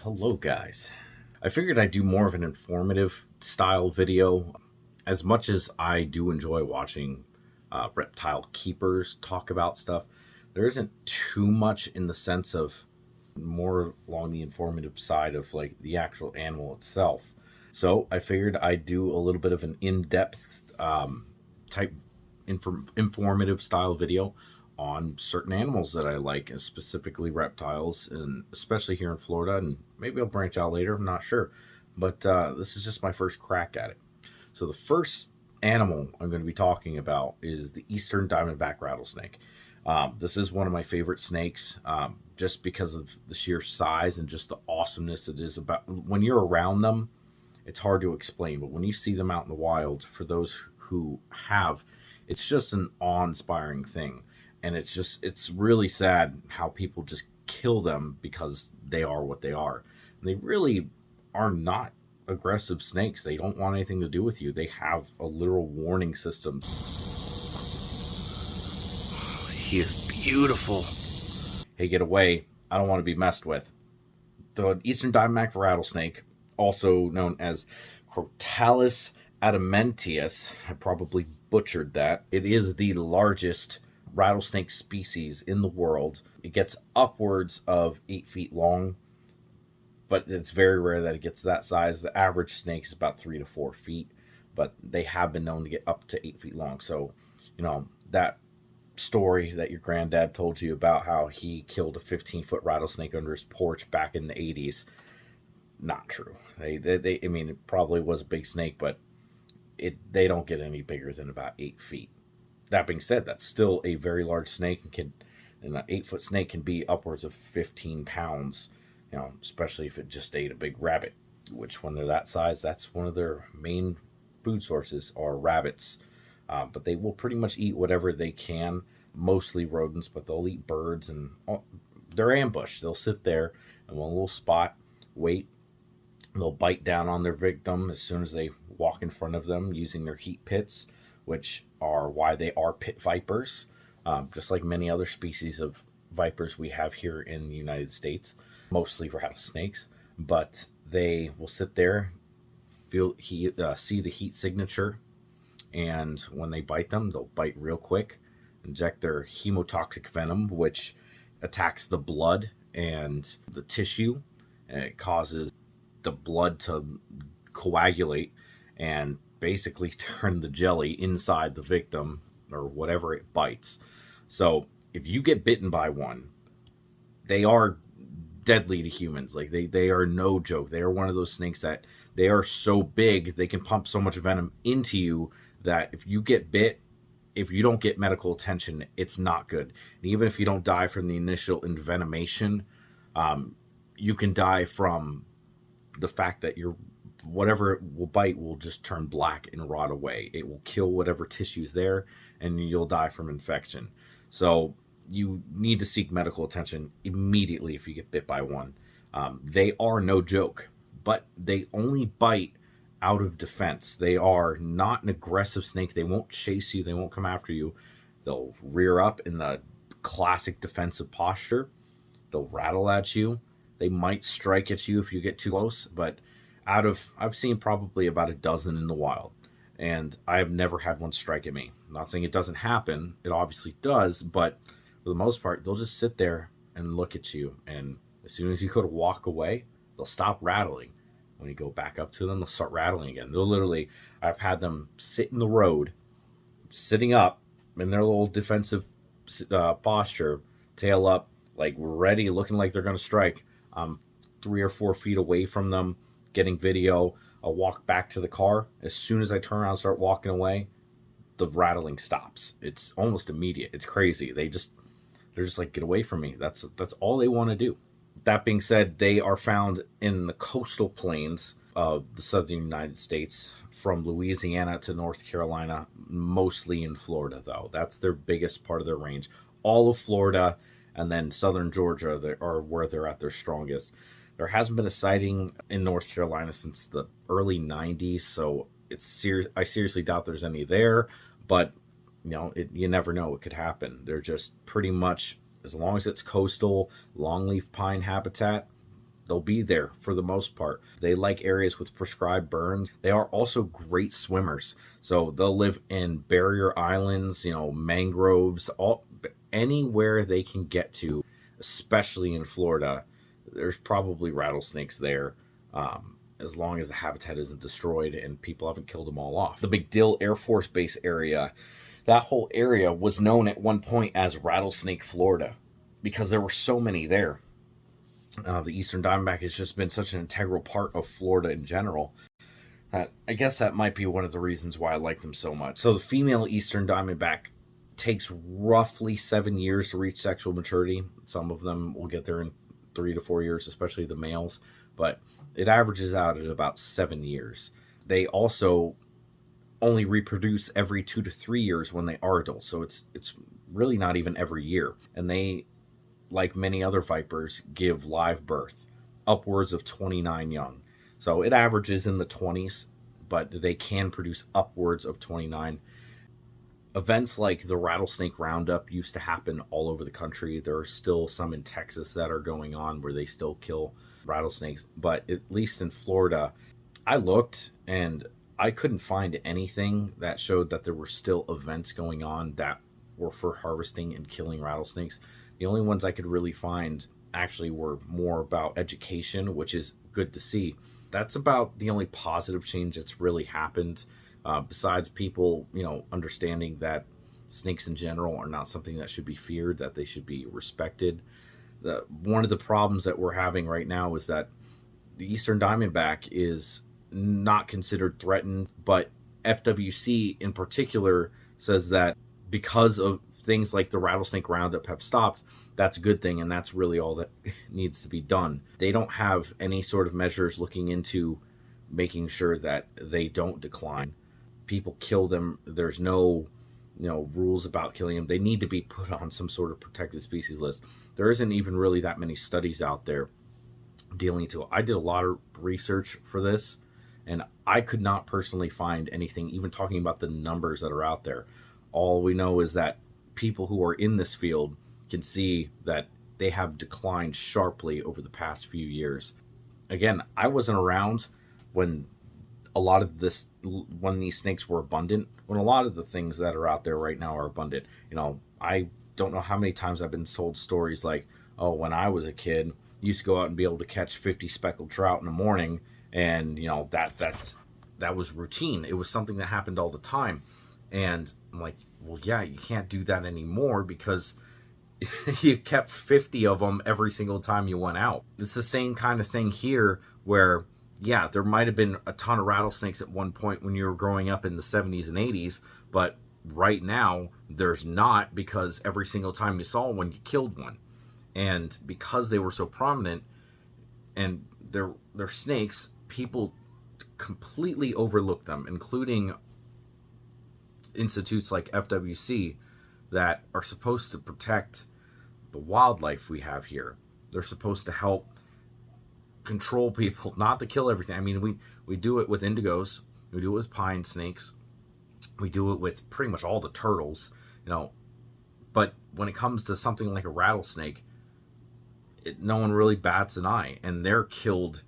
Hello guys. I figured I'd do more of an informative style video. As much as I do enjoy watching reptile keepers talk about stuff, there isn't too much in the sense of more along the informative side of like the actual animal itself. So I figured I'd do a little bit of an in-depth type informative style video on certain animals that I like, and specifically reptiles, and especially here in Florida. And maybe I'll branch out later, I'm not sure. But this is just my first crack at it. So the first animal I'm going to be talking about is the Eastern Diamondback Rattlesnake. This is one of my favorite snakes, just because of the sheer size and just the awesomeness it is. About when you're around them, it's hard to explain, but when you see them out in the wild, for those who have, it's just an awe-inspiring thing. And it's really sad how people just kill them because they are what they are. And they really are not aggressive snakes. They don't want anything to do with you. They have a literal warning system. He is beautiful. Hey, get away. I don't want to be messed with. The Eastern Diamondback Rattlesnake, also known as Crotalus adamantius, I probably butchered that. It is the largest rattlesnake species in the world. It gets upwards of 8 feet long, but it's very rare that it gets that size. The average snake is about 3 to 4 feet, but they have been known to get up to 8 feet long. So, that story that your granddad told you about how he killed a 15-foot rattlesnake under his porch back in the 80s, not true. I mean, it probably was a big snake, but they don't get any bigger than about 8 feet. That being said, that's still a very large snake, and an 8-foot snake can be upwards of 15 pounds, especially if it just ate a big rabbit, which when they're that size, that's one of their main food sources are rabbits. But they will pretty much eat whatever they can, mostly rodents, but they'll eat birds, and they're ambushed. They'll sit there in one little spot, wait. They'll bite down on their victim as soon as they walk in front of them using their heat pits, which are why they are pit vipers, just like many other species of vipers we have here in the United States, mostly rattlesnakes. But they will sit there, see the heat signature, and when they bite them, they'll bite real quick, inject their hemotoxic venom, which attacks the blood and the tissue, and it causes the blood to coagulate and basically turn the jelly inside the victim or whatever it bites. So if you get bitten by one, they are deadly to humans. Like they are no joke. They are one of those snakes that they are so big, they can pump so much venom into you that if you get bit, if you don't get medical attention, it's not good. And even if you don't die from the initial envenomation, you can die from the fact that whatever it will bite will just turn black and rot away. It will kill whatever tissue's there, and you'll die from infection. So you need to seek medical attention immediately if you get bit by one. They are no joke, but they only bite out of defense. They are not an aggressive snake. They won't chase you. They won't come after you. They'll rear up in the classic defensive posture. They'll rattle at you. They might strike at you if you get too close, but I've seen probably about a dozen in the wild, and I have never had one strike at me. I'm not saying it doesn't happen. It obviously does, but for the most part, they'll just sit there and look at you, and as soon as you go to walk away, they'll stop rattling. When you go back up to them, they'll start rattling again. I've had them sit in the road, sitting up in their little defensive posture, tail up, like ready, looking like they're going to strike. 3 or 4 feet away from them, getting video. I'll walk back to the car. As soon as I turn around and start walking away, the rattling stops. It's almost immediate. It's crazy. They're just like, get away from me. That's all they want to do. That being said, they are found in the coastal plains of the southern United States, from Louisiana to North Carolina, mostly in Florida, though. That's their biggest part of their range. All of Florida, and then southern Georgia are where they're at their strongest. There hasn't been a sighting in North Carolina since the early 90s, so I seriously doubt there's any there, but you never know. It could happen. They're just pretty much, as long as it's coastal, longleaf pine habitat, They'll be there for the most part. They like areas with prescribed burns. They are also great swimmers. So they'll live in barrier islands, mangroves, anywhere they can get to, especially in Florida. There's probably rattlesnakes there. As long as the habitat isn't destroyed and people haven't killed them all off. The MacDill Air Force Base area, that whole area was known at one point as Rattlesnake, Florida, because there were so many there. The Eastern Diamondback has just been such an integral part of Florida in general. I guess that might be one of the reasons why I like them so much. So the female Eastern Diamondback takes roughly 7 years to reach sexual maturity. Some of them will get there in 3 to 4 years, especially the males, but it averages out at about 7 years. They also only reproduce every 2 to 3 years when they are adults, so it's really not even every year. And they, like many other vipers, give live birth, upwards of 29 young. So it averages in the 20s, but they can produce upwards of 29. Events like the Rattlesnake Roundup used to happen all over the country. There are still some in Texas that are going on where they still kill rattlesnakes. But at least in Florida, I looked and I couldn't find anything that showed that there were still events going on that were for harvesting and killing rattlesnakes. The only ones I could really find actually were more about education, which is good to see. That's about the only positive change that's really happened. Besides people, understanding that snakes in general are not something that should be feared, that they should be respected. One of the problems that we're having right now is that the Eastern Diamondback is not considered threatened, but FWC in particular says that because of things like the Rattlesnake Roundup have stopped, that's a good thing, and that's really all that needs to be done. They don't have any sort of measures looking into making sure that they don't decline. People kill them. There's no rules about killing them. They need to be put on some sort of protected species list. There isn't even really that many studies out there dealing to it. I did a lot of research for this, and I could not personally find anything even talking about the numbers that are out there. All we know is that people who are in this field can see that they have declined sharply over the past few years. Again, I wasn't around when when these snakes were abundant, when a lot of the things that are out there right now are abundant. I don't know how many times I've been told stories like, oh, when I was a kid, I used to go out and be able to catch 50 speckled trout in the morning, and that was routine. It was something that happened all the time. And I'm like, well, yeah, you can't do that anymore because you kept 50 of them every single time you went out. It's the same kind of thing here where, yeah, there might have been a ton of rattlesnakes at one point when you were growing up in the 70s and 80s, but right now there's not, because every single time you saw one, you killed one. And because they were so prominent and they're snakes, people completely overlook them, including institutes like FWC that are supposed to protect the wildlife we have here. They're supposed to help control people, not to kill everything. I mean, we do it with indigos, we do it with pine snakes, we do it with pretty much all the turtles, but when it comes to something like a rattlesnake, no one really bats an eye, and they're killed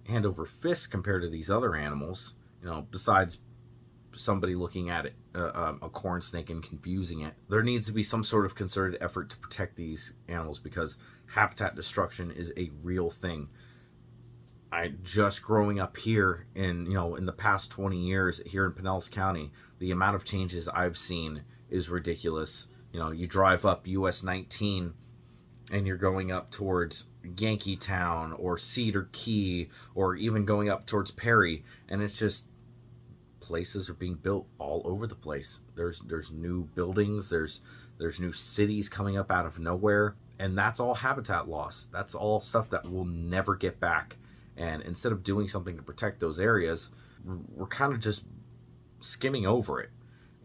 hand over fist compared to these other animals, besides somebody looking at it, a corn snake, and confusing it. There needs to be some sort of concerted effort to protect these animals because habitat destruction is a real thing. Just growing up here in the past 20 years here in Pinellas County, the amount of changes I've seen is ridiculous. You drive up US 19 and you're going up towards Yankeetown or Cedar Key, or even going up towards Perry, and it's just places are being built all over the place. There's new buildings, there's new cities coming up out of nowhere, and that's all habitat loss. That's all stuff that we'll never get back. And instead of doing something to protect those areas, we're kind of just skimming over it.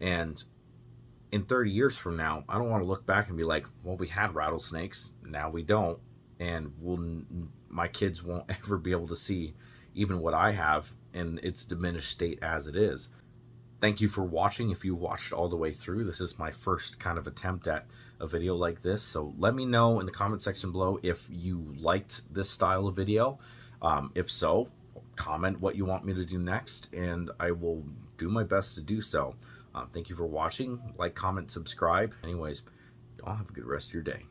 And in 30 years from now, I don't want to look back and be like, well, we had rattlesnakes, now we don't, and my kids won't ever be able to see even what I have in its diminished state as it is. Thank you for watching. If you watched all the way through, this is my first kind of attempt at a video like this. So let me know in the comment section below if you liked this style of video. If so, comment what you want me to do next, and I will do my best to do so. Thank you for watching. Like, comment, subscribe. Anyways, y'all have a good rest of your day.